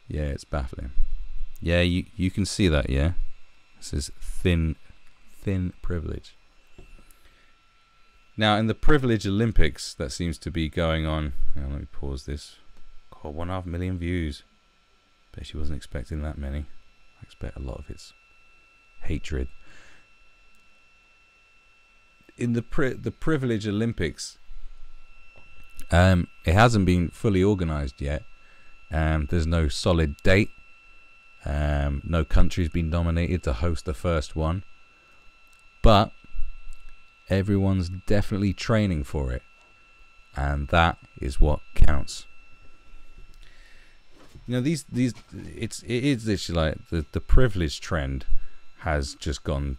Yeah, it's baffling. Yeah, you can see that. Yeah, this is thin privilege. Now, in the Privilege Olympics that seems to be going on, let me pause this. God, 1.5 million views. Bet she wasn't expecting that many. I expect a lot of it's hatred. In the Privilege Olympics, it hasn't been fully organised yet. There's no solid date. No country's been nominated to host the first one. But everyone's definitely training for it, and that is what counts. You know, it is literally like the privilege trend has just gone.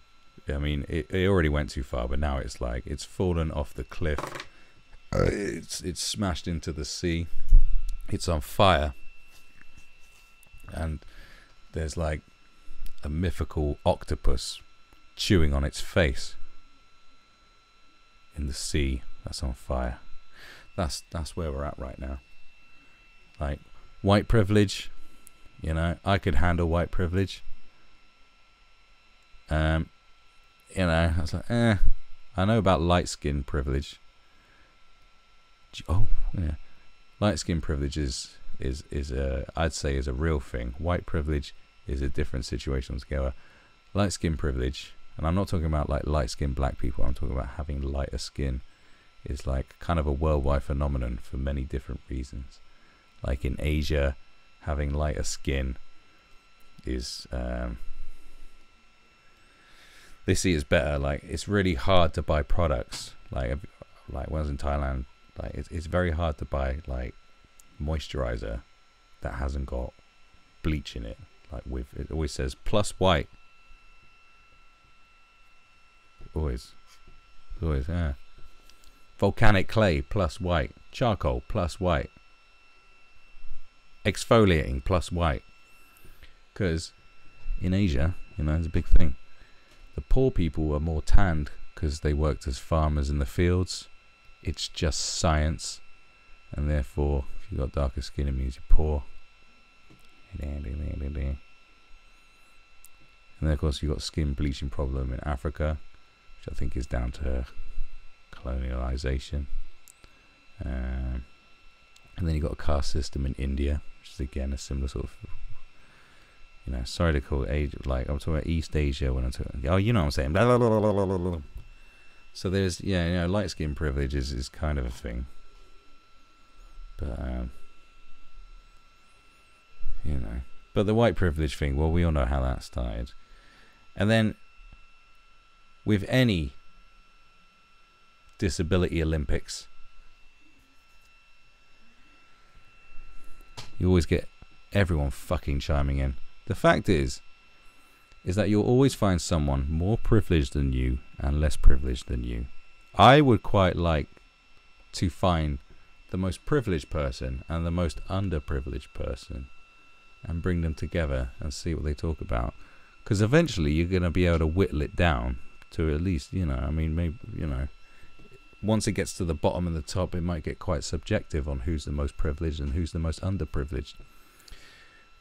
I mean, it already went too far, but now it's like it's fallen off the cliff. It's smashed into the sea. It's on fire, and there's like a mythical octopus chewing on its face in the sea that's on fire. That's where we're at right now. Like, white privilege, you know, I could handle white privilege. You know, I was like, I know about light skin privilege. Oh, yeah, light skin privilege is I'd say is a real thing. White privilege is a different situation altogether. Light skin privilege, and I'm not talking about like light skinned black people, I'm talking about having lighter skin, is like kind of a worldwide phenomenon for many different reasons. Like in Asia, having lighter skin is they see as better. Like, it's really hard to buy products. Like when I was in Thailand, like it's very hard to buy like moisturizer that hasn't got bleach in it. Like, with it always says plus white. Always, yeah. Volcanic clay plus white, charcoal plus white, exfoliating plus white. Because in Asia, you know, it's a big thing. The poor people were more tanned because they worked as farmers in the fields. It's just science, and therefore, if you've got darker skin, it means you're poor. And then, of course, you've got skin bleaching problem in Africa, which I think is down to colonialization. And then you've got a caste system in India, which is again a similar sort of, you know, sorry to call it Asia, like I'm talking about East Asia when I'm talking, oh, you know what I'm saying. Blah, blah, blah, blah, blah, blah. So there's, yeah, you know, light skin privilege is kind of a thing. But, you know, but the white privilege thing, well, we all know how that started. And then with any disability Olympics, you always get everyone fucking chiming in. The fact is that you'll always find someone more privileged than you and less privileged than you. I would quite like to find the most privileged person and the most underprivileged person and bring them together and see what they talk about. Because eventually you're going to be able to whittle it down to at least, you know, I mean, maybe, you know, once it gets to the bottom and the top, it might get quite subjective on who's the most privileged and who's the most underprivileged.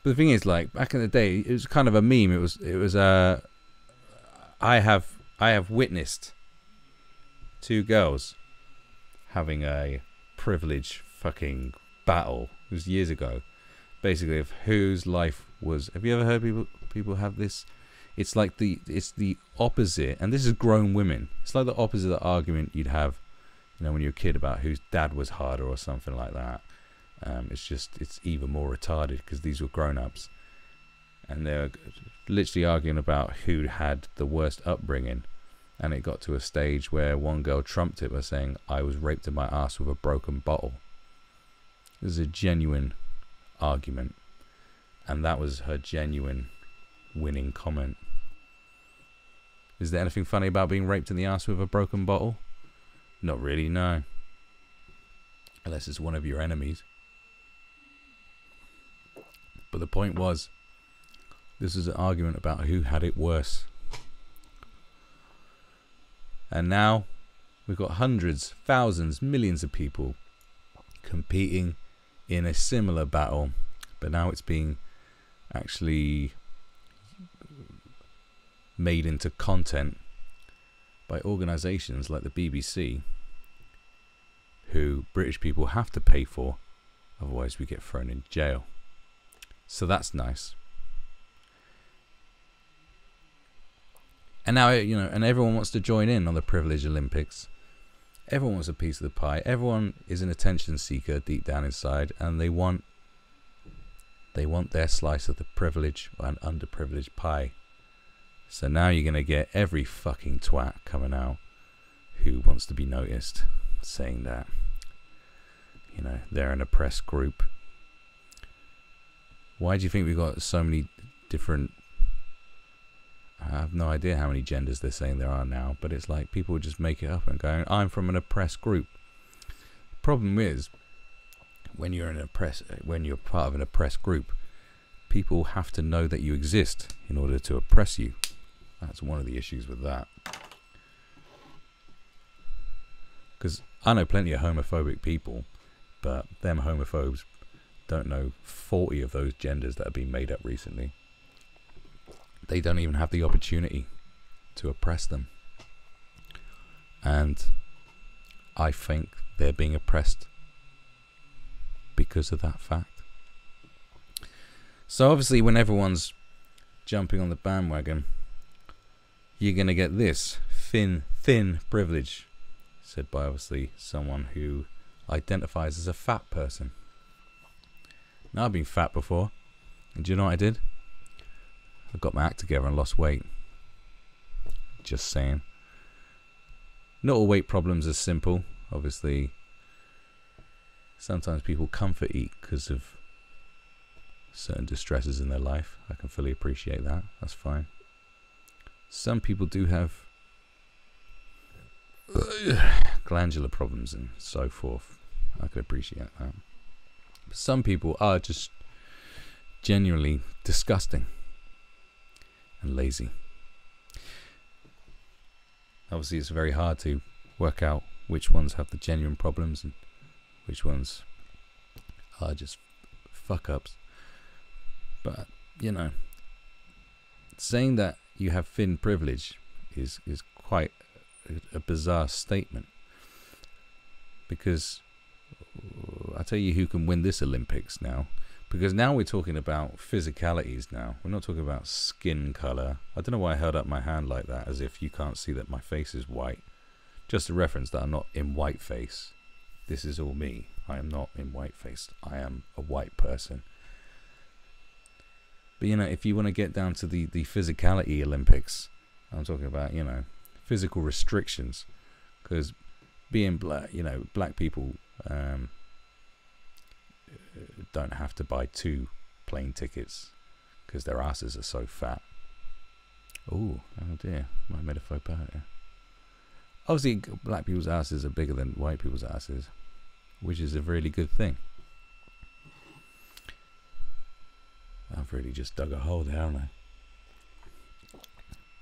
But the thing is, like, back in the day, it was kind of a meme. It was I have witnessed two girls having a privilege fucking battle. It was years ago, basically, of whose life was. Have you ever heard people have this? It's like it's the opposite, and this is grown women. It's like the opposite of the argument you'd have, you know, when you're a kid about whose dad was harder or something like that. It's even more retarded because these were grown-ups, and they're literally arguing about who had the worst upbringing. And it got to a stage where one girl trumped it by saying, "I was raped in my ass with a broken bottle." This is a genuine argument, and that was her genuine winning comment. Is there anything funny about being raped in the ass with a broken bottle? Not really, no. Unless it's one of your enemies. But the point was, this is an argument about who had it worse. And now we've got hundreds, thousands, millions of people competing in a similar battle, but now it's being actually made into content by organisations like the BBC, who British people have to pay for, otherwise we get thrown in jail. So that's nice. And now, you know, and everyone wants to join in on the Privilege Olympics. Everyone wants a piece of the pie. Everyone is an attention seeker deep down inside, and they want their slice of the privilege and underprivileged pie. So now you're going to get every fucking twat coming out who wants to be noticed, saying that, you know, they're an oppressed group. Why do you think we've got so many different... I have no idea how many genders they're saying there are now, but it's like people just make it up and go, I'm from an oppressed group. The problem is, when you're part of an oppressed group, people have to know that you exist in order to oppress you. That's one of the issues with that. Because I know plenty of homophobic people, but them homophobes don't know 40 of those genders that have been made up recently. They don't even have the opportunity to oppress them. And I think they're being oppressed because of that fact. So obviously when everyone's jumping on the bandwagon, you're going to get this thin privilege, said by obviously someone who identifies as a fat person. Now, I've been fat before, and do you know what I did? I got my act together and lost weight. Just saying. Not all weight problems are simple. Obviously, sometimes people comfort eat because of certain distresses in their life. I can fully appreciate that. That's fine. Some people do have glandular problems and so forth. I can appreciate that. But some people are just genuinely disgusting and lazy. Obviously, it's very hard to work out which ones have the genuine problems and which ones are just fuck ups. But, you know, saying that you have thin privilege is quite a bizarre statement. Because I tell you who can win this Olympics now. Because now we're talking about physicalities now. We're not talking about skin color. I don't know why I held up my hand like that, as if you can't see that my face is white. Just a reference that I'm not in whiteface. This is all me. I am not in whiteface. I am a white person. But, you know, if you want to get down to the physicality Olympics, I'm talking about, you know, physical restrictions. Because being black, you know, black people... don't have to buy 2 plane tickets because their asses are so fat. Oh dear, I made a faux pas here. Obviously, black people's asses are bigger than white people's asses, which is a really good thing. I've really just dug a hole there, haven't I?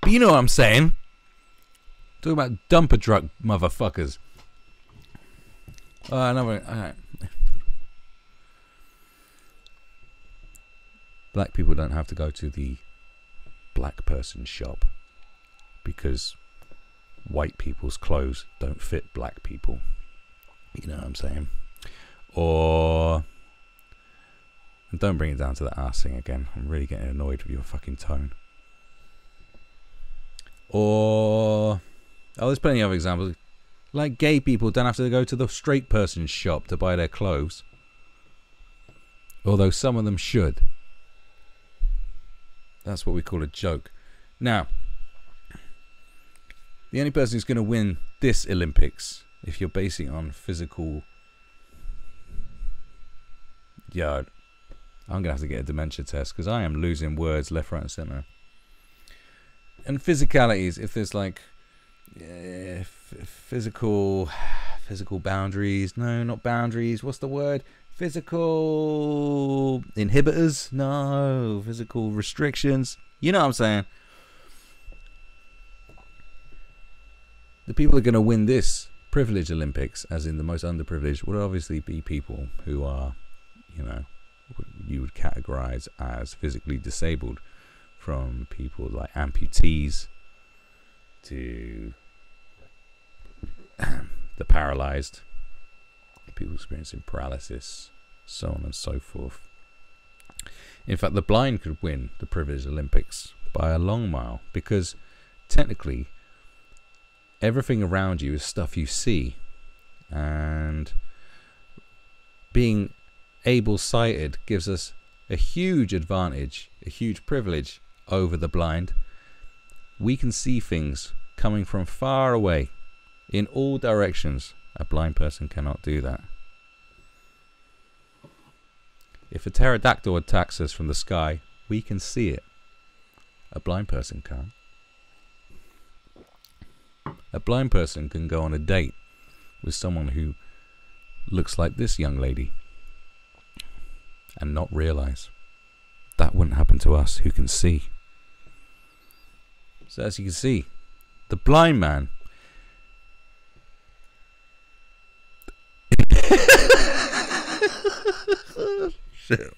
But you know what I'm saying? Talk about dumper truck motherfuckers. Alright. Black people don't have to go to the black person shop because white people's clothes don't fit black people. You know what I'm saying? Or... And don't bring it down to the ass thing again. I'm really getting annoyed with your fucking tone. Or... Oh, there's plenty of other examples. Like gay people don't have to go to the straight person's shop to buy their clothes. Although some of them should. That's what we call a joke. Now, the only person who's going to win this Olympics, if you're basing it on physical... Yeah, I'm going to have to get a dementia test because I am losing words left, right and centre. And physicalities, if there's like physical boundaries. No, not boundaries. What's the word? Physical inhibitors? No. Physical restrictions. You know what I'm saying? The people who are going to win this privilege Olympics, as in the most underprivileged, would obviously be people who are, you know, you would categorize as physically disabled, from people like amputees to the paralyzed, people experiencing paralysis, so on and so forth. In fact, the blind could win the Privileged Olympics by a long mile, because technically everything around you is stuff you see, and being able-sighted gives us a huge advantage, a huge privilege over the blind. We can see things coming from far away in all directions. A blind person cannot do that. If a pterodactyl attacks us from the sky, we can see it. A blind person can't. A blind person can go on a date with someone who looks like this young lady and not realize. That wouldn't happen to us who can see. So as you can see, the blind man shit.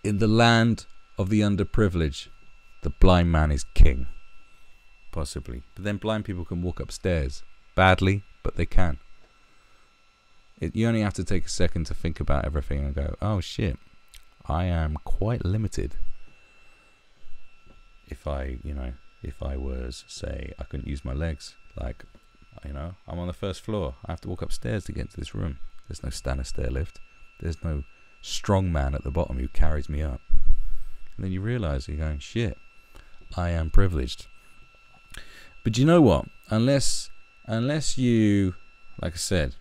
In the land of the underprivileged, the blind man is king. Possibly. But then blind people can walk upstairs. Badly, but they can. You only have to take a second to think about everything and go, oh shit, I am quite limited. If I was, say, I couldn't use my legs, like, I'm on the first floor. I have to walk upstairs to get into this room. There's no standard stair lift. There's no strong man at the bottom who carries me up. And then you realize, you're going, shit, I am privileged. But you know what? Unless you, like I said,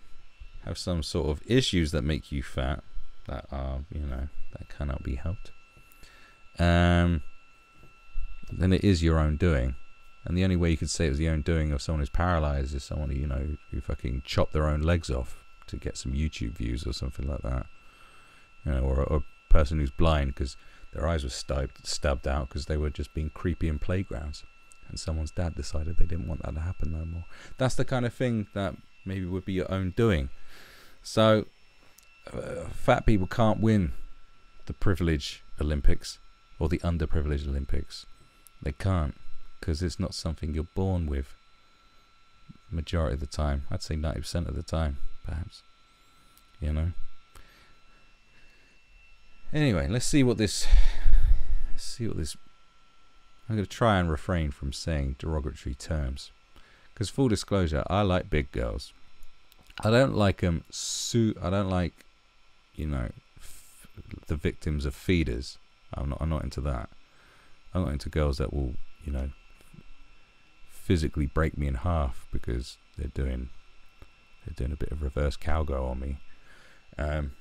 have some sort of issues that make you fat, that are, that cannot be helped, then it is your own doing. And the only way you could say it was the own doing of someone who's paralyzed is someone who fucking chopped their own legs off to get some YouTube views or something like that. Or a person who's blind because their eyes were stabbed out because they were just being creepy in playgrounds, and someone's dad decided they didn't want that to happen no more. That's the kind of thing that maybe would be your own doing. So fat people can't win the Privileged Olympics or the underprivileged Olympics. They can't, because it's not something you're born with. Majority of the time, I'd say 90% of the time, perhaps. Anyway, let's see what this. I'm going to try and refrain from saying derogatory terms, because full disclosure, I like big girls. I don't like them. I don't like, the victims of feeders. I'm not into that. I'm not into girls that will, physically break me in half because they're doing a bit of reverse cowgirl on me. I'm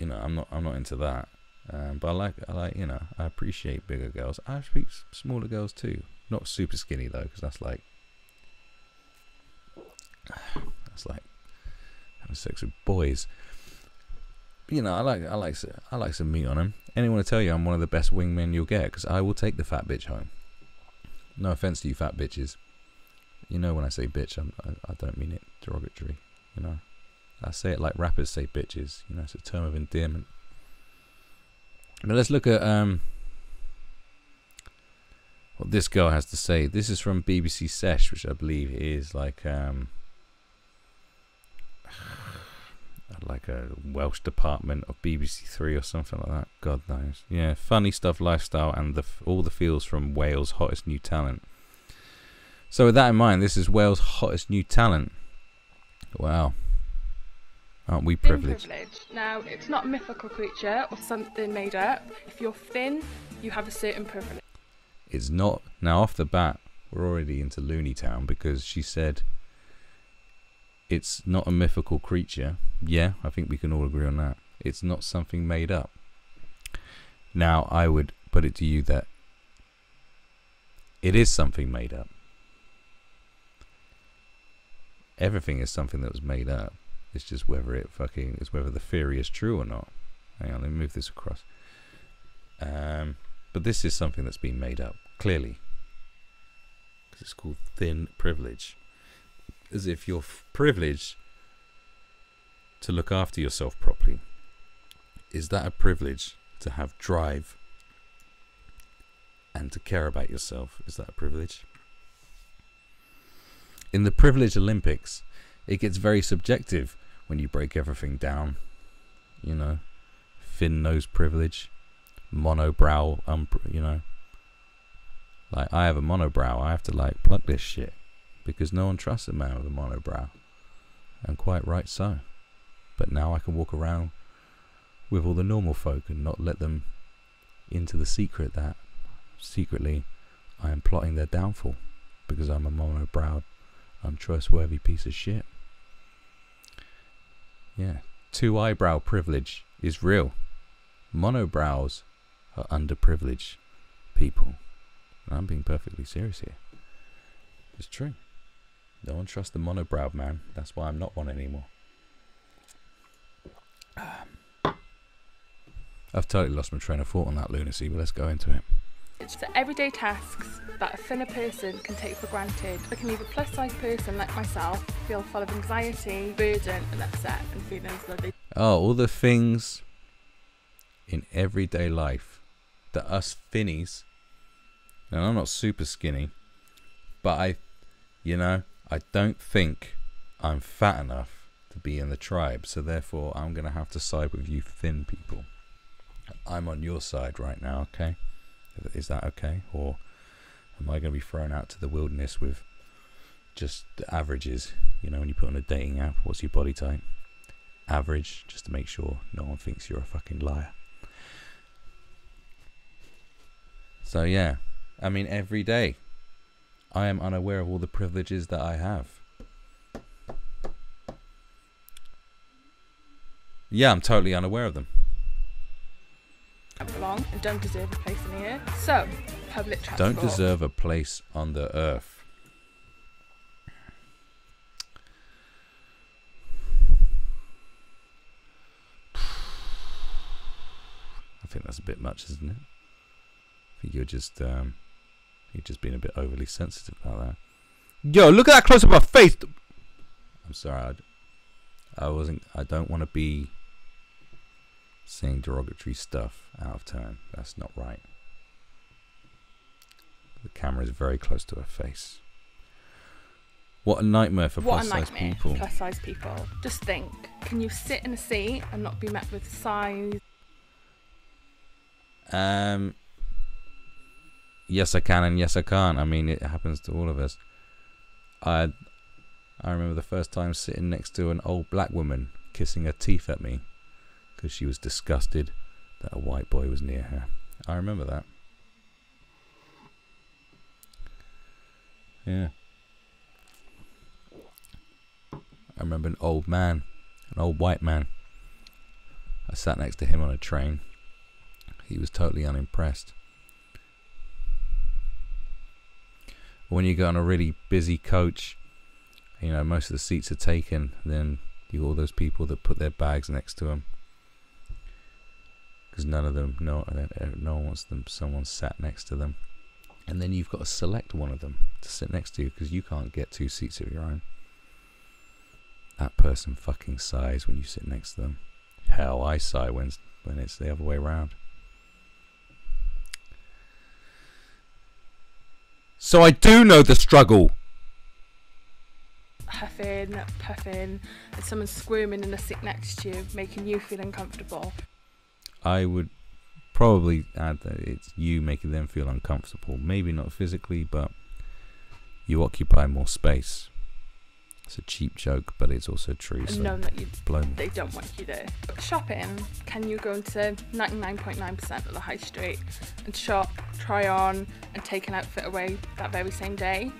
not into that. But I appreciate bigger girls. I appreciate smaller girls too. Not super skinny though, because that's like having sex with boys. But, I like some meat on them. Anyone to tell you I'm one of the best wingmen you'll get, because I will take the fat bitch home. No offense to you fat bitches. When I say bitch, I don't mean it derogatory. I say it like rappers say bitches. It's a term of endearment. But let's look at what this girl has to say. This is from BBC Sesh, which I believe is like a Welsh department of BBC Three or something like that. God knows. Yeah, funny stuff, lifestyle, and all the feels from Wales' hottest new talent. So with that in mind, this is Wales' hottest new talent. Wow. Aren't we privileged? Now, it's not a mythical creature or something made up. If you're thin, you have a certain privilege. It's not. Now, off the bat, we're already into Looney Town, because she said it's not a mythical creature. Yeah, I think we can all agree on that. It's not something made up. Now, I would put it to you that it is something made up. Everything is something that was made up. It's just whether whether the theory is true or not. Hang on, let me move this across. But this is something that's been made up, clearly. Because it's called thin privilege. As if you're privileged to look after yourself properly? Is that a privilege to have drive and to care about yourself? Is that a privilege? In the Privilege Olympics, it gets very subjective when you break everything down. You know, thin nose privilege, monobrow, you know. Like, I have a monobrow. I have to, like, pluck this shit because no one trusts a man with a monobrow. And quite right so. But now I can walk around with all the normal folk and not let them into the secret that secretly I am plotting their downfall because I'm a monobrowed, untrustworthy piece of shit. Yeah, 2 eyebrow privilege is real. Monobrows are underprivileged people. And I'm being perfectly serious here. It's true. No one trusts the monobrowed man. That's why I'm not one anymore. I've totally lost my train of thought on that lunacy, but let's go into it. It's the everyday tasks that a thinner person can take for granted. It can leave a plus size person like myself feel full of anxiety, burden and upset and feelings that they... Oh, all the things in everyday life that us thinnies, and I'm not super skinny, but I don't think I'm fat enough to be in the tribe, so therefore I'm going to have to side with you thin people. I'm on your side right now, okay? Is that okay? Or am I going to be thrown out to the wilderness with just the averages? You know, when you put on a dating app, what's your body type? Average, just to make sure no one thinks you're a fucking liar. So yeah, I mean, every day I am unaware of all the privileges that I have. Yeah, I'm totally unaware of them. belong and don't deserve a place in the earth. So, public transport. Don't deserve a place on the earth. I think that's a bit much, isn't it? I think you're just being a bit overly sensitive about that. Yo, look at that close up my face. I'm sorry, I don't want to be saying derogatory stuff out of turn. That's not right. The camera is very close to her face. What a nightmare for plus-size people. Plus-size people. Just think, can you sit in a seat and not be met with size? Yes I can and yes I can't. I mean, it happens to all of us. I remember the first time sitting next to an old black woman kissing her teeth at me because she was disgusted that a white boy was near her. I remember that. Yeah. I remember an old man, an old white man. I sat next to him on a train. He was totally unimpressed. When you go on a really busy coach, you know, most of the seats are taken, then you got all those people that put their bags next to them. Because no one wants them, someone sat next to them. And then you've got to select one of them to sit next to you because you can't get 2 seats of your own. That person fucking sighs when you sit next to them. Hell, I sigh when it's the other way around. So I do know the struggle. Huffing, puffing, and someone squirming in the seat next to you, making you feel uncomfortable. I would probably add that it's you making them feel uncomfortable. Maybe not physically, but you occupy more space. It's a cheap joke, but it's also true. And so knowing that they don't want you there. Shopping, can you go into 99.9% of the high street and shop, try on, and take an outfit away that very same day?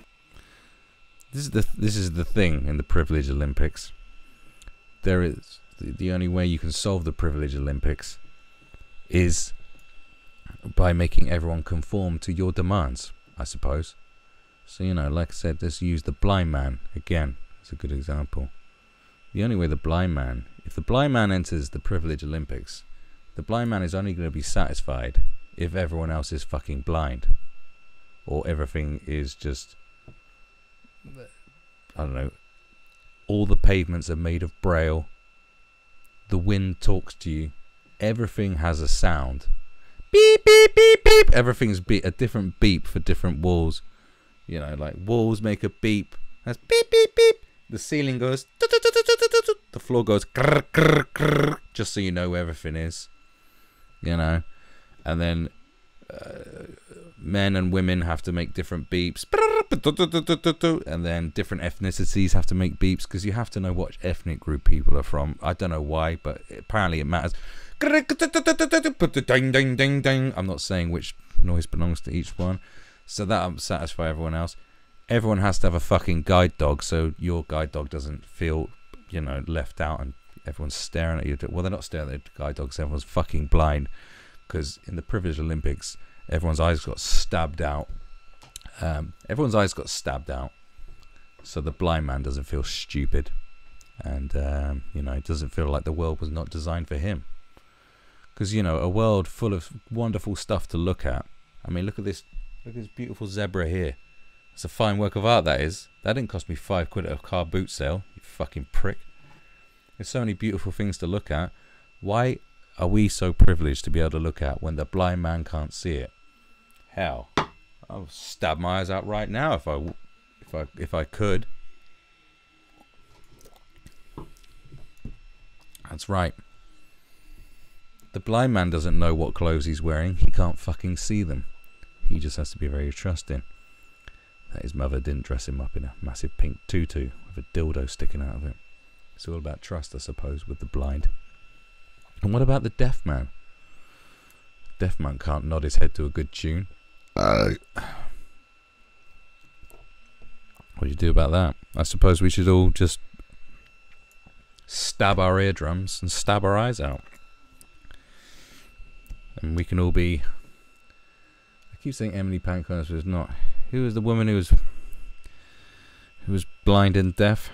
This is the thing in the Privilege Olympics. There is the only way you can solve the Privilege Olympics is by making everyone conform to your demands, I suppose. So, you know, like I said, let's use the blind man again. It's a good example. The only way if the blind man enters the Privilege Olympics, the blind man is only going to be satisfied if everyone else is fucking blind, or everything is just, I don't know, all the pavements are made of braille, The wind talks to you. Everything has a sound. Beep, beep, beep, beep. Everything's a different beep for different walls. You know, like walls make a beep. That's beep, beep, beep. The ceiling goes. The floor goes. Just so you know where everything is. You know. And then men and women have to make different beeps. And then different ethnicities have to make beeps, because you have to know what ethnic group people are from. I don't know why, but apparently it matters. I'm not saying which noise belongs to each one, so that'll satisfy everyone else. Everyone has to have a fucking guide dog, so your guide dog doesn't feel, you know, left out and everyone's staring at you. Well, they're not staring at the guide dogs, everyone's fucking blind, because in the Privileged Olympics, everyone's eyes got stabbed out. Everyone's eyes got stabbed out, so the blind man doesn't feel stupid, and you know, it doesn't feel like the world was not designed for him. Because, you know, a world full of wonderful stuff to look at. I mean, look at this beautiful zebra here. It's a fine work of art, that is. That didn't cost me £5 at a car boot sale, you fucking prick. There's so many beautiful things to look at. Why are we so privileged to be able to look at when the blind man can't see it? Hell, I'll stab my eyes out right now if I could. That's right. The blind man doesn't know what clothes he's wearing. He can't fucking see them. He just has to be very trusting that his mother didn't dress him up in a massive pink tutu with a dildo sticking out of it. It's all about trust, I suppose, with the blind. And what about the deaf man? Deaf man can't nod his head to a good tune. What do you do about that? I suppose we should all just stab our eardrums and stab our eyes out. And we can all be... I keep saying Emily Pankhurst, but it's not. Who was the woman who was blind and deaf?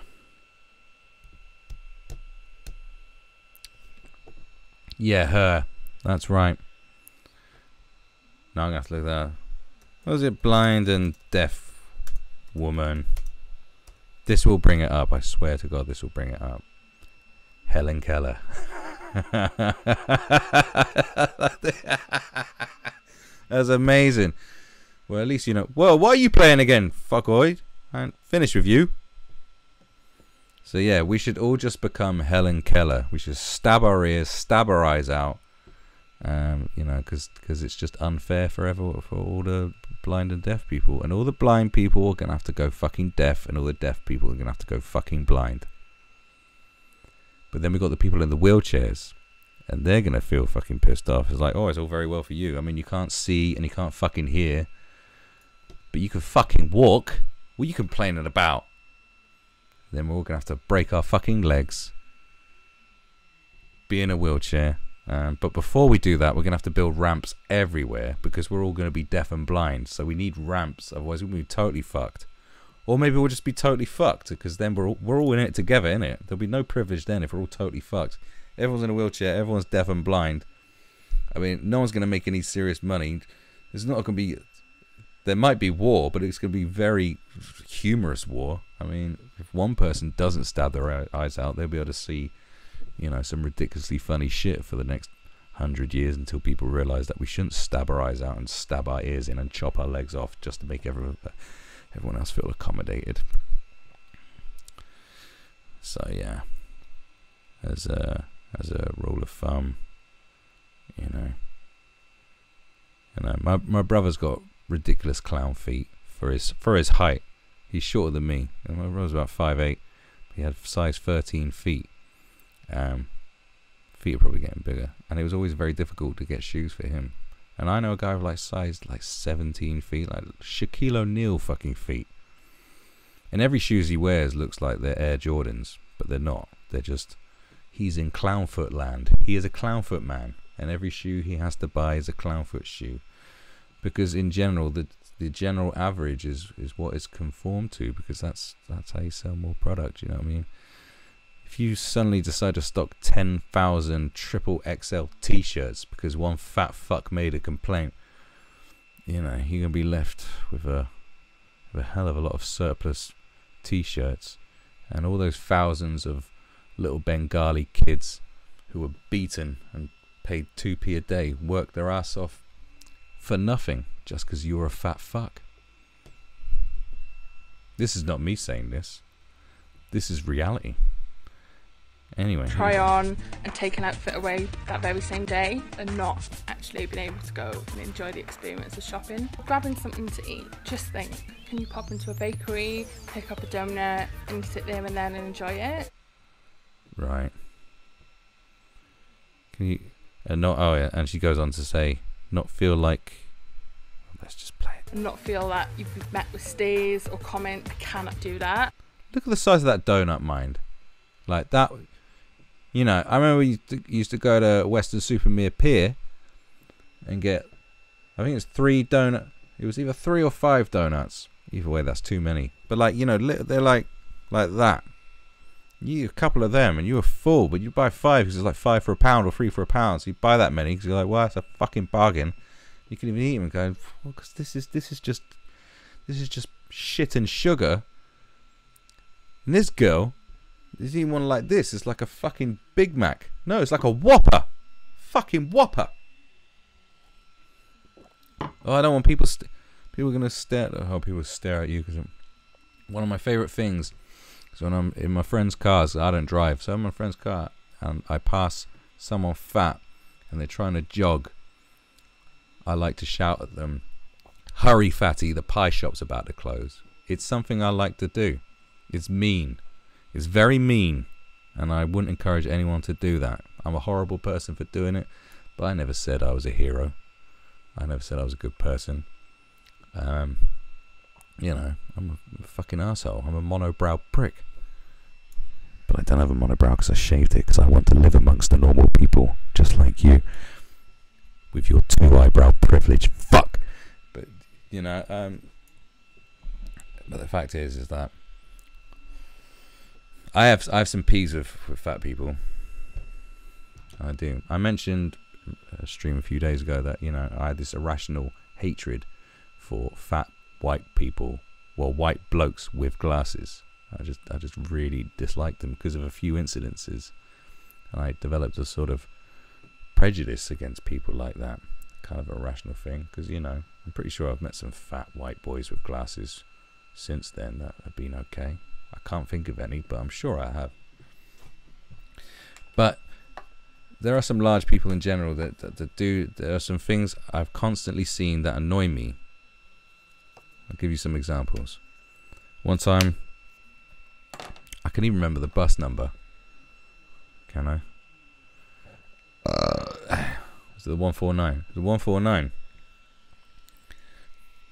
Yeah, her. That's right. Now I'm going to have to look that up. What was it? Blind and deaf woman. This will bring it up. I swear to God, this will bring it up. Helen Keller. That's amazing. Well, at least you know. Whoa, why are you playing again, fuckoid? I'm finished with you. So yeah, we should all just become Helen Keller. We should stab our ears, stab our eyes out. You know, because it's just unfair for all the blind and deaf people. And all the blind people are going to have to go fucking deaf, and all the deaf people are going to have to go fucking blind. But then we got the people in the wheelchairs, and they're going to feel fucking pissed off. It's like, oh, it's all very well for you. I mean, you can't see and you can't fucking hear, but you can fucking walk. What are you complaining about? Then we're all going to have to break our fucking legs, be in a wheelchair. But before we do that, we're going to have to build ramps everywhere, because we're all going to be deaf and blind. So we need ramps, otherwise we'll be totally fucked. Or maybe we'll just be totally fucked, because then we're all in it together, innit? There'll be no privilege then if we're all totally fucked. Everyone's in a wheelchair, everyone's deaf and blind. I mean, no one's going to make any serious money. There's not going to be... There might be war, but it's going to be very humorous war. I mean, if one person doesn't stab their eyes out, they'll be able to see, you know, some ridiculously funny shit for the next 100 years, until people realise that we shouldn't stab our eyes out and stab our ears in and chop our legs off just to make everyone else feel accommodated. So yeah, as a rule of thumb, you know, my brother's got ridiculous clown feet for his height. He's shorter than me, and my brother's about 5'8". He had size 13 feet. Feet are probably getting bigger, and it was always very difficult to get shoes for him. And I know a guy with like size like 17 feet, like Shaquille O'Neal fucking feet. And every shoes he wears looks like they're Air Jordans, but they're not. They're just, he's in clownfoot land. He is a clownfoot man, and every shoe he has to buy is a clownfoot shoe. Because in general, the general average is what it's conformed to, because that's how you sell more product, you know what I mean? If you suddenly decide to stock 10,000 triple XL t-shirts because one fat fuck made a complaint, you know, you're going to be left with a hell of a lot of surplus t-shirts, and all those thousands of little Bengali kids who were beaten and paid 2p a day, worked their ass off for nothing just because you were a fat fuck. This is not me saying this. This is reality. Anyway. Try on and take an outfit away that very same day and not actually being able to go and enjoy the experience of shopping. Grabbing something to eat. Just think, can you pop into a bakery, pick up a donut and sit there and then and enjoy it? Right. Can you not? Oh yeah, and she goes on to say, not feel like. Let's just play it. And not feel that you've been met with stares or comment. I cannot do that. Look at the size of that donut, mind. Like that. You know, I remember we used to go to Western Supermere Pier and get, I think it's 3 donut. It was either 3 or 5 donuts. Either way, that's too many. But like, you know, they're like that. You eat a couple of them and you were full, but you buy 5 because it's like 5 for £1 or 3 for £1. So you buy that many because you're like, well, that's a fucking bargain. You can even eat them and go, well, because this is just shit and sugar. And this girl. There's even one like this. It's like a fucking Big Mac. No, it's like a Whopper. Fucking Whopper. Oh, I don't want people. People are gonna stare. Oh, people stare at you because one of my favorite things is when I'm in my friend's cars. I don't drive, so I'm in my friend's car and I pass someone fat and they're trying to jog. I like to shout at them, "Hurry, fatty! The pie shop's about to close." It's something I like to do. It's mean. It's very mean, and I wouldn't encourage anyone to do that. I'm a horrible person for doing it, but I never said I was a hero. I never said I was a good person. You know, I'm a fucking asshole. I'm a monobrow prick. But I don't have a monobrow because I shaved it because I want to live amongst the normal people, just like you, with your 2 eyebrow privilege. Fuck. But you know, but the fact is that. I have some peas with fat people. I do. I mentioned a stream a few days ago that, you know, I had this irrational hatred for fat white people, well, white blokes with glasses. I just really disliked them because of a few incidences, and I developed a sort of prejudice against people like that, kind of irrational thing. Because, you know, I'm pretty sure I've met some fat white boys with glasses since then that have been okay. I can't think of any, but I'm sure I have. But there are some large people in general that do. There are some things I've constantly seen that annoy me. I'll give you some examples. One time, I can even remember the bus number. Can I? Is it the 149? The 149.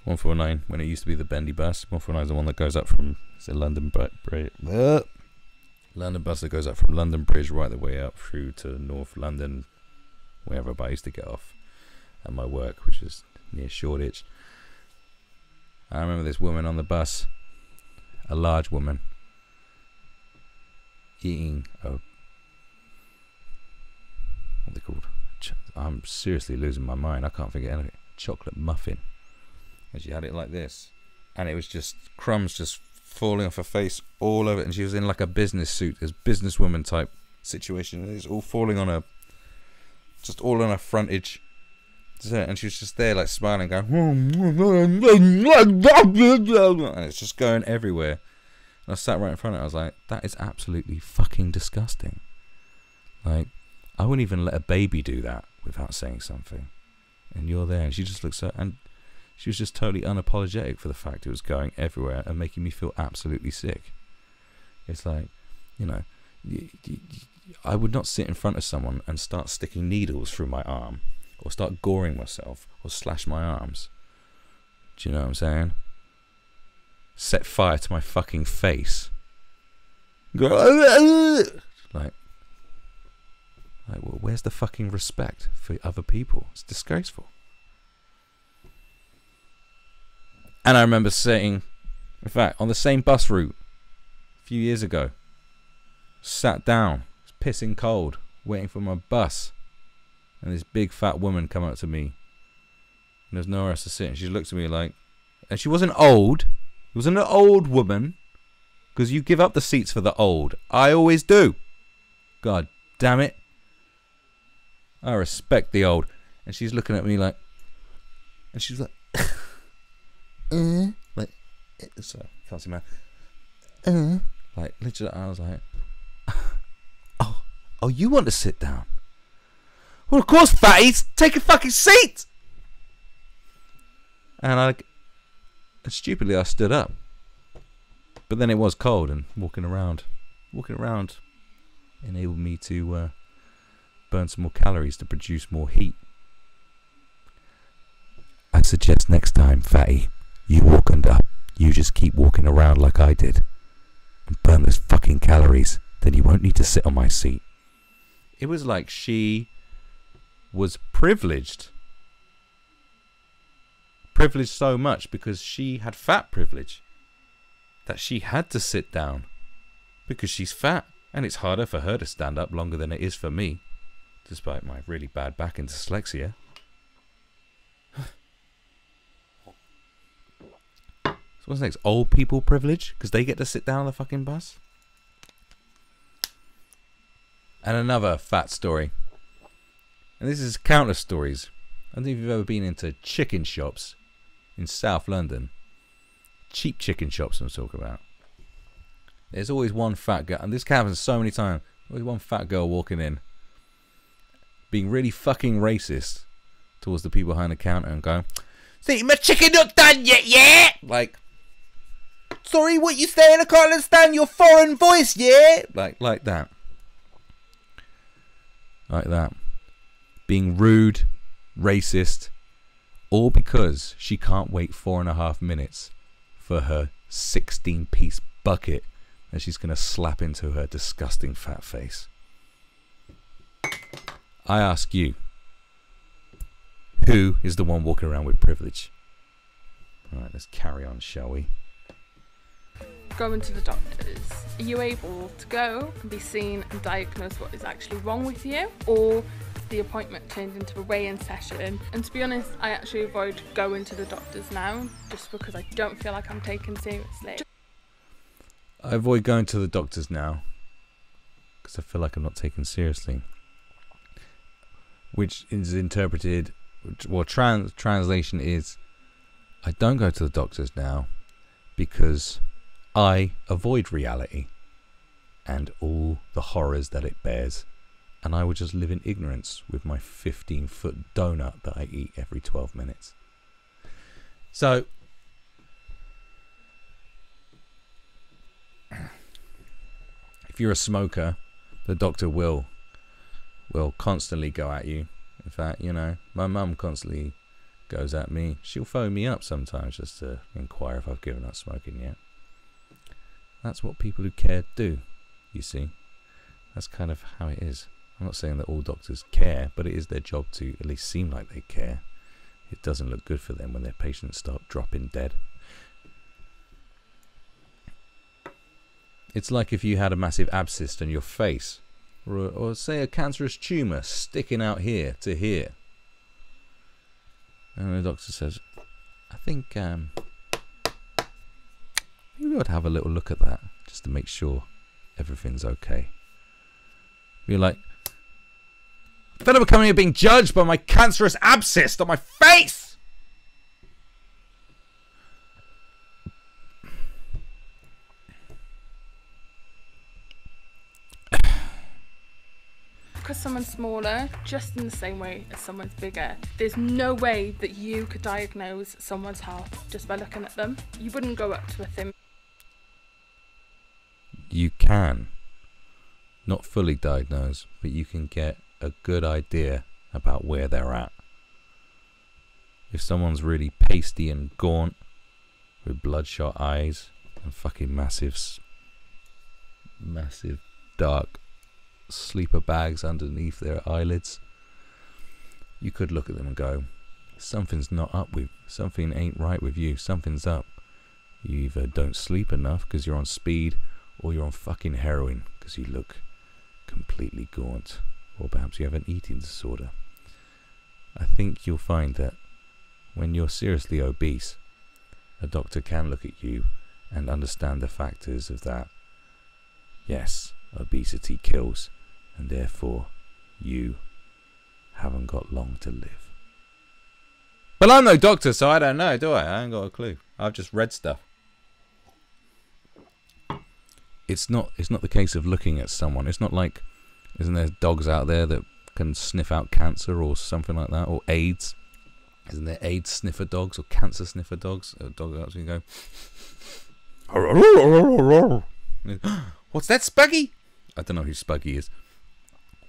149, when it used to be the Bendy bus. 149 is the one that goes up from, it's a London Bridge. London bus that goes up from London Bridge right the way up through to North London, wherever I used to get off at my work, which is near Shoreditch. I remember this woman on the bus, a large woman, eating a, what are they called? I'm seriously losing my mind. I can't think of anything. Chocolate muffin. And she had it like this, and it was just crumbs just falling off her face all over it, and she was in like a business suit, this businesswoman type situation, and it's all falling on her, just all on her frontage, and she was just there like smiling, going, and it's just going everywhere. And I sat right in front of it. I was like, that is absolutely fucking disgusting. Like, I wouldn't even let a baby do that without saying something, and you're there, and she just looks so, and she was just totally unapologetic for the fact it was going everywhere and making me feel absolutely sick. It's like, you know, I would not sit in front of someone and start sticking needles through my arm, or start goring myself, or slash my arms. Do you know what I'm saying? Set fire to my fucking face. Like, well, where's the fucking respect for other people? It's disgraceful. And I remember sitting, in fact, on the same bus route a few years ago. Sat down, it's pissing cold, waiting for my bus. And this big fat woman come up to me. And there's nowhere else to sit. And she looked at me like, and she wasn't old. It wasn't an old woman. Because you give up the seats for the old. I always do. God damn it. I respect the old. And she's looking at me like, and she's like, like, sorry, can't see my, like, literally, I was like, oh, you want to sit down? Well, of course, fatties, take a fucking seat. And stupidly, I stood up. But then it was cold, and walking around enabled me to burn some more calories to produce more heat. I suggest next time, fatty, you walk up. You just keep walking around like I did, and burn those fucking calories. Then you won't need to sit on my seat. It was like she was privileged. Privileged so much because she had fat privilege that she had to sit down because she's fat, and it's harder for her to stand up longer than it is for me, despite my really bad back and dyslexia. So what's next? Old people privilege because they get to sit down on the fucking bus. And another fat story. And this is countless stories. I don't know if you've ever been into chicken shops in South London. Cheap chicken shops I'm talking about. There's always one fat girl, and this happens so many times. Always one fat girl walking in, being really fucking racist towards the people behind the counter and going, "See, my chicken not done yet, yeah?" Like, "Sorry, what you saying? I can't understand your foreign voice, yeah?" Like that. Like that. Being rude, racist, all because she can't wait 4.5 minutes for her 16-piece bucket that she's going to slap into her disgusting fat face. I ask you, who is the one walking around with privilege? Alright, let's carry on, shall we? Going to the doctors. Are you able to go and be seen and diagnose what is actually wrong with you? Or the appointment turned into a weigh-in session? And to be honest, I actually avoid going to the doctors now just because I don't feel like I'm taken seriously. I avoid going to the doctors now because I feel like I'm not taken seriously. Which is interpreted, well, translation is, I don't go to the doctors now because I avoid reality and all the horrors that it bears, and I would just live in ignorance with my 15-foot donut that I eat every 12 minutes. So, if you're a smoker, the doctor will constantly go at you. In fact, you know, my mum constantly goes at me. She'll phone me up sometimes just to inquire if I've given up smoking yet. That's what people who care do, you see. That's kind of how it is. I'm not saying that all doctors care, but it is their job to at least seem like they care. It doesn't look good for them when their patients start dropping dead. It's like if you had a massive abscess on your face, or say a cancerous tumour sticking out here to here. And the doctor says, I think we ought to have a little look at that, just to make sure everything's okay. You're like, I'm fed up becoming here being judged by my cancerous abscess on my face! Because someone's smaller, just in the same way as someone's bigger, there's no way that you could diagnose someone's health just by looking at them. You wouldn't go up to a thin... You can. Not fully diagnose, but you can get a good idea about where they're at. If someone's really pasty and gaunt, with bloodshot eyes and fucking massive dark sleeper bags underneath their eyelids, you could look at them and go, something's not up with, something ain't right with you, something's up. You either don't sleep enough because you're on speed, or you're on fucking heroin because you look completely gaunt, or perhaps you have an eating disorder. I think you'll find that when you're seriously obese, a doctor can look at you and understand the factors of that. Yes, obesity kills, and therefore you haven't got long to live. But I'm no doctor, so I don't know, do I? I ain't got a clue. I've just read stuff. It's not the case of looking at someone. It's not like, isn't there dogs out there that can sniff out cancer or something like that, or AIDS? Isn't there AIDS sniffer dogs or cancer sniffer dogs? A dog actually go, what's that, Spuggy? I don't know who Spuggy is.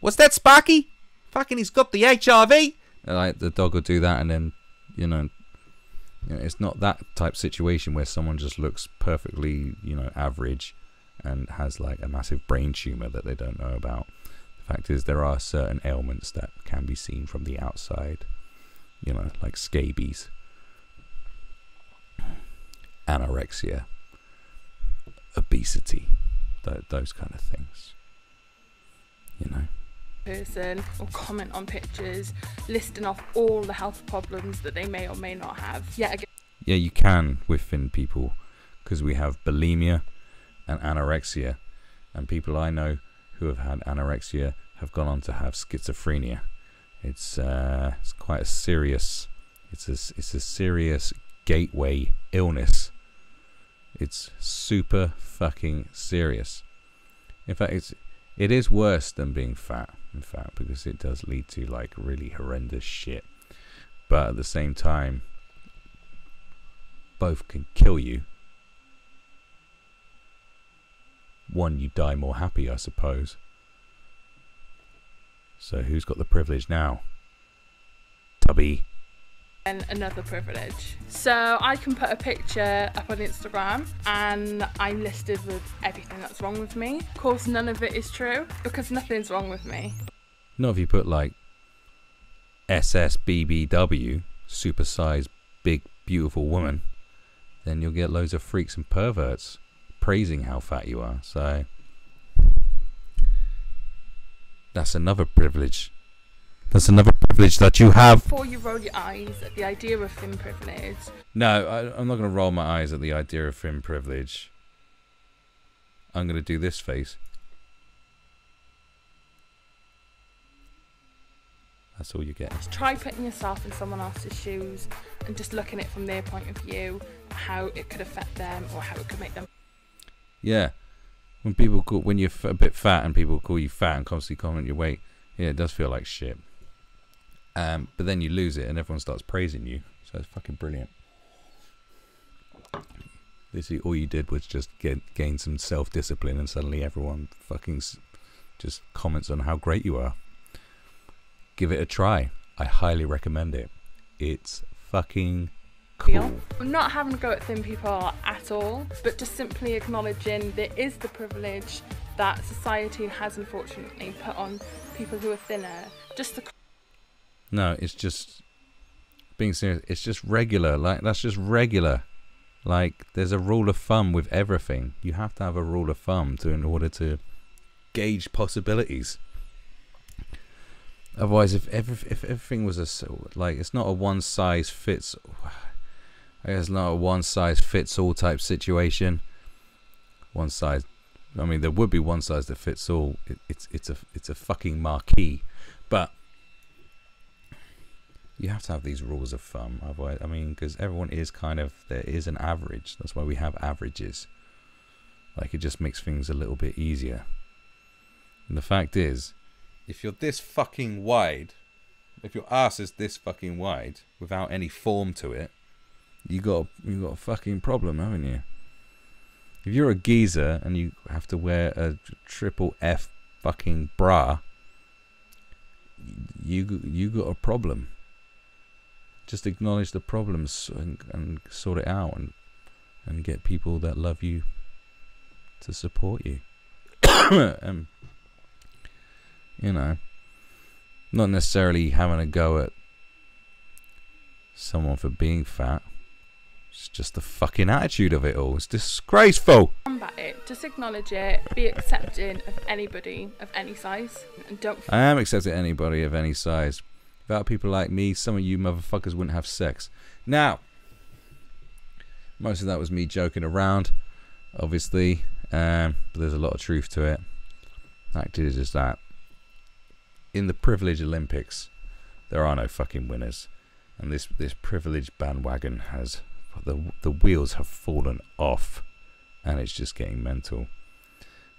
What's that, Sparky? Fucking, he's got the HIV. Like, the dog will do that, and then, you know, it's not that type situation where someone just looks perfectly, you know, average and has like a massive brain tumor that they don't know about. The fact is, there are certain ailments that can be seen from the outside, you know, like scabies, anorexia, obesity, those kind of things, you know. Person or comment on pictures listing off all the health problems that they may or may not have. Yet again, yeah, you can with thin people, because we have bulimia and anorexia, and people I know who have had anorexia have gone on to have schizophrenia. It's quite a serious, it's a serious gateway illness. It's super fucking serious. In fact, it is worse than being fat, in fact, because it does lead to like really horrendous shit. But at the same time, both can kill you. One, you die more happy, I suppose. So who's got the privilege now? Tubby. and another privilege. So I can put a picture up on Instagram and I'm listed with everything that's wrong with me. Of course, none of it is true because nothing's wrong with me. Not if you put like SSBBW, supersized, big, beautiful woman, then you'll get loads of freaks and perverts praising how fat you are. So that's another privilege. That's another privilege that you have. Before you roll your eyes at the idea of thin privilege. No, I'm not going to roll my eyes at the idea of thin privilege. I'm going to do this face. That's all you get. Try putting yourself in someone else's shoes and just looking at it from their point of view, how it could affect them or how it could make them. Yeah. When people call, when you're a bit fat and people call you fat and constantly comment your weight, yeah, it does feel like shit. But then you lose it and everyone starts praising you. So it's fucking brilliant. Literally all you did was just gain some self-discipline and suddenly everyone fucking just comments on how great you are. Give it a try. I highly recommend it. It's fucking cool. I'm not having to go at thin people at all, but just simply acknowledging there is the privilege that society has unfortunately put on people who are thinner. Just the No, it's just being serious. It's just regular. Like, that's just regular. Like, there's a rule of thumb with everything. You have to have a rule of thumb in order to gauge possibilities. Otherwise, if everything was like, it's not a one size fits. I guess not a one size fits all type situation. One size. I mean, there would be one size that fits all. It's a fucking marquee, but you have to have these rules of thumb. Otherwise, I mean, because everyone is kind of, there is an average. That's why we have averages. Like, it just makes things a little bit easier. And the fact is, if you're this fucking wide, if your ass is this fucking wide without any form to it, you got a fucking problem, haven't you? If you're a geezer and you have to wear a triple F fucking bra, you got a problem. Just acknowledge the problems and sort it out and get people that love you to support you. You know, not necessarily having a go at someone for being fat. It's just the fucking attitude of it all. It's disgraceful. Combat it. Just acknowledge it. Be accepting of anybody of any size, and don't. I am accepting anybody of any size. Without people like me, some of you motherfuckers wouldn't have sex. Now, most of that was me joking around, obviously, but there's a lot of truth to it. The fact is that in the Privilege Olympics, there are no fucking winners. And this privileged bandwagon has, the wheels have fallen off, and it's just getting mental.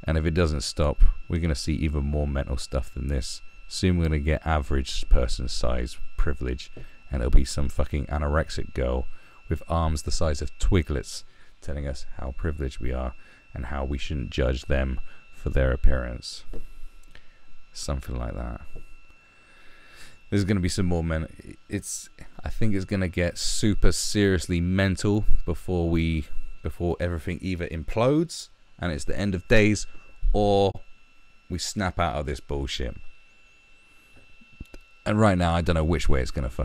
And if it doesn't stop, we're going to see even more mental stuff than this. Soon we're going to get average person size privilege, and it'll be some fucking anorexic girl with arms the size of twiglets telling us how privileged we are and how we shouldn't judge them for their appearance. Something like that. There's going to be some more I think it's going to get super seriously mental before everything either implodes and it's the end of days, or we snap out of this bullshit. And right now, I don't know which way it's going to fucking